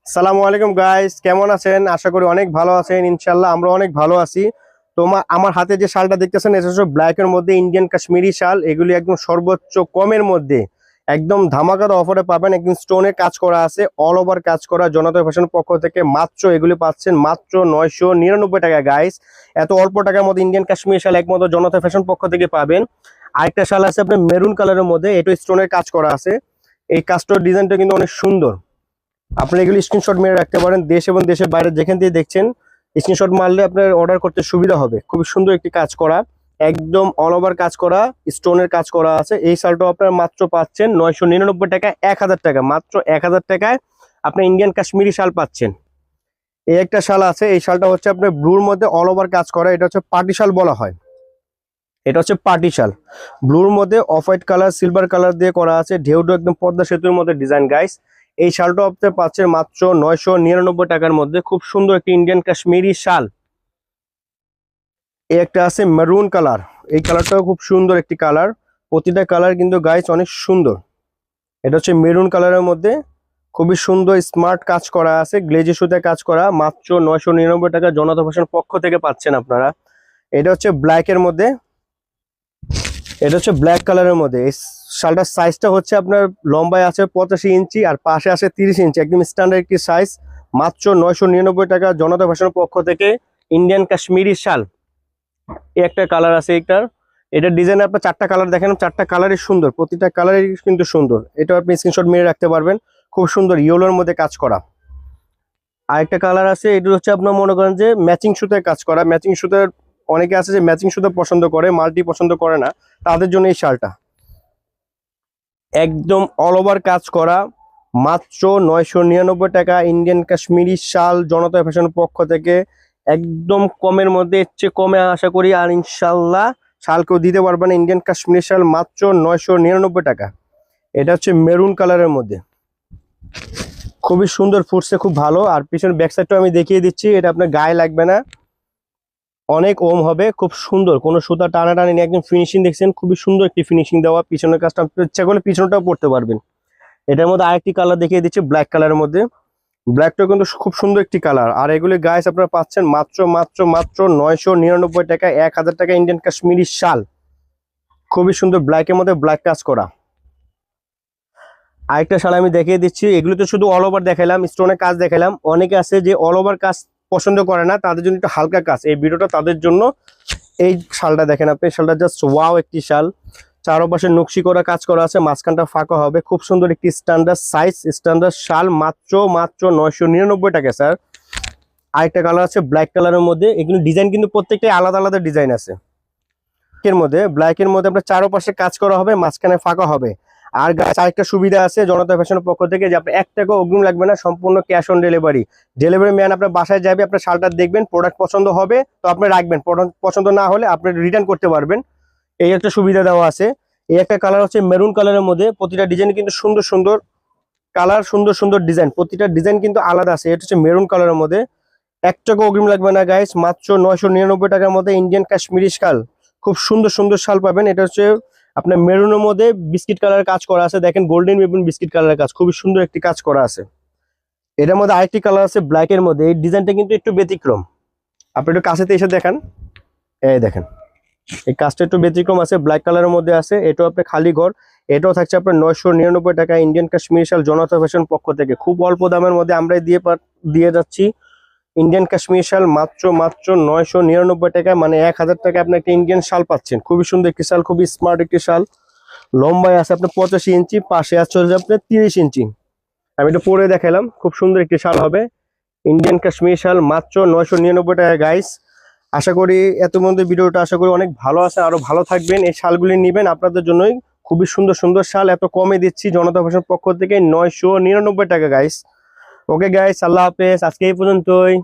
আসসালামু আলাইকুম গাইস, কেমন আছেন? আশা করি অনেক ভালো আছেন। ইনশাল্লাহ আমরা অনেক ভালো আছি। আমার হাতে যে শালটা দেখতেছেন এটা হচ্ছে ব্ল্যাক এর মধ্যে ইন্ডিয়ান কাশ্মীরি শাল। এগুলি একদম সর্বোচ্চ কমের মধ্যে একদম ধামাকাদার অফারে পাবেন। একদম স্টোনে কাজ করা আছে, অল ওভার কাজ করা। জনতা ফ্যাশন পক্ষ থেকে মাত্র এগুলি পাচ্ছেন মাত্র 999 টাকা গাইস। এত অল্প টাকার মধ্যে ইন্ডিয়ান কাশ্মীরি শাল একমাত্র জনতা ফ্যাশন পক্ষ থেকে পাবেন। আরেকটা শাল আছে আপনার মেরুন কালারের মধ্যে, এটা স্টোনের কাজ করা আছে। এই কাজটার ডিজাইনটা কিন্তু অনেক সুন্দর। আপনি এগুলি স্ক্রিনশট মেরে রাখতে পারেন। দেশ এবং দেশের বাইরে যেখান থেকে দেখছেন স্ক্রিনশট মারলে আপনার অর্ডার করতে সুবিধা হবে। খুবই সুন্দর একটি কাজ করা, একদম অল ওভার কাজ করা, স্টোনের কাজ করা আছে। এই শালটাও আপনার মাত্র পাচ্ছেন 999 টাকা, 1000 টাকা, মাত্র 1000 টাকায় আপনি ইন্ডিয়ান কাশ্মীরি শাল পাচ্ছেন। এই একটা শাল আছে, এই শালটা হচ্ছে আপনার ব্লুর মধ্যে অল ওভার কাজ করা। এটা হচ্ছে পার্টি শাল বলা হয়। এটা হচ্ছে পার্টি শাল, ব্লুর মধ্যে off white colour silver colour দিয়ে করা আছে। ঢেউটা একদম পদ্মা সেতুর মধ্যে ডিজাইন গাইস। এই শালটা আপনি পাচ্ছেন মাত্র 999 টাকার মধ্যে। খুব সুন্দর একটি ইন্ডিয়ান কাশ্মীরি শাল। এই একটা আছে মেরুন কালার, এই কালারটাও খুব সুন্দর একটি কালার। প্রতিটা কালার কিন্তু গাইস অনেক সুন্দর। এটা হচ্ছে মেরুন কালারের মধ্যে খুবই সুন্দর স্মার্ট কাজ করা আছে, গ্লেজি সুতায় কাজ করা। মাত্র 999 টাকা জনতা ফ্যাশন পক্ষ থেকে পাচ্ছেন আপনারা। এটা হচ্ছে ব্ল্যাক এর মধ্যে, এটা হচ্ছে ব্ল্যাক কালারের মধ্যে। এই শালটার সাইজটা হচ্ছে আপনার লম্বায় আছে 85 ইঞ্চি আর পাশে আছে 30 ইঞ্চি, একদম স্ট্যান্ডার্ড একটি সাইজ। মাত্র 999 টাকা জনতা ফ্যাশনের পক্ষ থেকে ইন্ডিয়ান কাশ্মীরি শাল। এই একটা কালার আছে এইটার, এটার ডিজাইনে আপনার 4টা কালার দেখেন, 4টা কালারই সুন্দর, প্রতিটা কালারই কিন্তু সুন্দর। এটা আপনি স্ক্রিনশট মেরে রাখতে পারবেন। খুব সুন্দর ইয়েলোর মধ্যে কাজ করা। আরেকটা কালার আছে, এটা হচ্ছে আপনার মনে করেন যে ম্যাচিং সুতায় কাজ করা। ম্যাচিং সুতার অনেকে আছে যে ম্যাচিং সুতা পছন্দ করে, মাল্টি পছন্দ করে না, তাদের জন্য এই শালটা একদম অল ওভার কাজ করা। মাত্র 999 টাকা ইন্ডিয়ান কাশ্মীরি শাল জনতা ফ্যাশন পক্ষ থেকে। একদম কমের মধ্যে, এর চেয়ে কমে আশা করি আর ইনশাল্লাহ শালকেও দিতে পারবেন। ইন্ডিয়ান কাশ্মীরি শাল মাত্র 999 টাকা। এটা হচ্ছে মেরুন কালারের মধ্যে, খুবই সুন্দর ফুটছে, খুব ভালো। আর পিছনে ব্যাক সাইডটা আমি দেখিয়ে দিচ্ছি, এটা আপনার গায়ে লাগবে না, অনেক ওম হবে, খুব সুন্দর, কোনো সুতা টানাটানি নেই, একদম ফিনিশিং দেখছেন, খুবই সুন্দর একটি ফিনিশিং দেওয়া। পিছনের কাজটা আপনি ইচ্ছা করলে পিছনটাও পড়তে পারবেন। এটার মধ্যে আরেকটি কালার দেখিয়ে দিচ্ছি ব্ল্যাক কালারের মধ্যে। ব্ল্যাকটা কিন্তু খুব সুন্দর একটি কালার। আর এগুলি গাইস আপনারা পাচ্ছেন মাত্র মাত্র মাত্র 999 টাকা, 1000 টাকা ইন্ডিয়ান কাশ্মীরি শাল। খুবই সুন্দর ব্ল্যাকের মধ্যে ব্ল্যাক কাজ করা। আরেকটা শাল আমি দেখিয়ে দিচ্ছি। এগুলো তো শুধু অল ওভার দেখালাম, স্টোনের কাজ দেখালাম। অনেকে আছে যে অল ওভার কাজ পছন্দ করে না, তাদের জন্য একটু হালকা কাজ, এই ভিডিওটা তাদের জন্য। এই শালটা দেখেন আপনি, শালটা জাস্ট ওয়াও একটি শাল। চারপাশে নকশি করা কাজ করা আছে, মাঝখানটা ফাঁকা হবে। খুব সুন্দর একটি স্ট্যান্ডার্ড সাইজ, স্ট্যান্ডার্ড শাল। মাত্র মাত্র 999 টাকা স্যার। আরেকটা কালার আছে ব্ল্যাক কালারের মধ্যে। এগুলো ডিজাইন কিন্তু প্রত্যেকটাই আলাদা আলাদা ডিজাইন আছে। এর মধ্যে ব্ল্যাকের মধ্যে আপনার চারপাশে কাজ করা হবে, মাঝখানে ফাঁকা হবে। আর গাছ আরেকটা সুবিধা আছে জনতা ফ্যাশনের পক্ষ থেকে যে আপনার 1 টাকা অগ্রিম লাগবে না, সম্পূর্ণ cash on delivery. Delivery man আপনার বাসায় যাবে, আপনার শালটা দেখবেন, প্রোডাক্ট পছন্দ হবে তো আপনি রাখবেন, পছন্দ না হলে আপনি রিটার্ন করতে পারবেন। এই একটা সুবিধা দেওয়া আছে। এই একটা কালার হচ্ছে মেরুন কালারের মধ্যে। প্রতিটা ডিজাইন কিন্তু সুন্দর সুন্দর কালার, সুন্দর সুন্দর ডিজাইন, প্রতিটা ডিজাইন কিন্তু আলাদা আছে। এটা হচ্ছে মেরুন কালারের মধ্যে। 1 টাকা অগ্রিম লাগবে না গাইস, মাত্র 999 টাকার মধ্যে ইন্ডিয়ান কাশ্মীরি শাল। খুব সুন্দর সুন্দর শাল পাবেন। এটা হচ্ছে আপনার মেরুনের মধ্যে বিস্কিট কালারের কাজ করা আছে, দেখেন গোল্ডেন এবং বিস্কিট কালারের কাজ, খুবই সুন্দর একটি কাজ করা আছে। এটার মধ্যে আরেকটি কালার আছে ব্ল্যাকের মধ্যে। এই ডিজাইনটা কিন্তু একটু ব্যতিক্রম, আপনি একটু কাছেতে এসে দেখেন, এই দেখেন এই কাজটা একটু ব্যতিক্রম আছে, ব্ল্যাক কালারের মধ্যে আছে। এটাও আপনার খালি ঘর। এটাও থাকছে আপনার 999 টাকা ইন্ডিয়ান কাশ্মীরি শাল জনতা ফ্যাশন পক্ষ থেকে। খুব অল্প দামের মধ্যে আমরাই দিয়ে যাচ্ছি ইন্ডিয়ান কাশ্মীরি শাল মাত্র মাত্র 999 টাকা, মানে 1000 টাকা আপনি একটা ইন্ডিয়ান শাল পাচ্ছেন। খুবই সুন্দর একটি শাল, খুবই স্মার্ট একটি শাল। লম্বায় আছে আপনার 85 ইঞ্চি, পাশে আছে আপনার 30 ইঞ্চি। আমি এটা পরে দেখালাম, খুব সুন্দর একটি শাল হবে ইন্ডিয়ান কাশ্মীরি শাল মাত্র 999 টাকা গাইস। আশা করি এত মধ্যে ভিডিওটা আশা করি অনেক ভালো আছে, আরো ভালো থাকবেন। এই শালগুলি নেবেন আপনাদের জন্যই, খুবই সুন্দর সুন্দর শাল এত কমে দিচ্ছি জনতা ফ্যাশন পক্ষ থেকে 999 টাকা গাইস। ওকে গাইস, আল্লাহ হাফেজ, আজকে এই পর্যন্তই।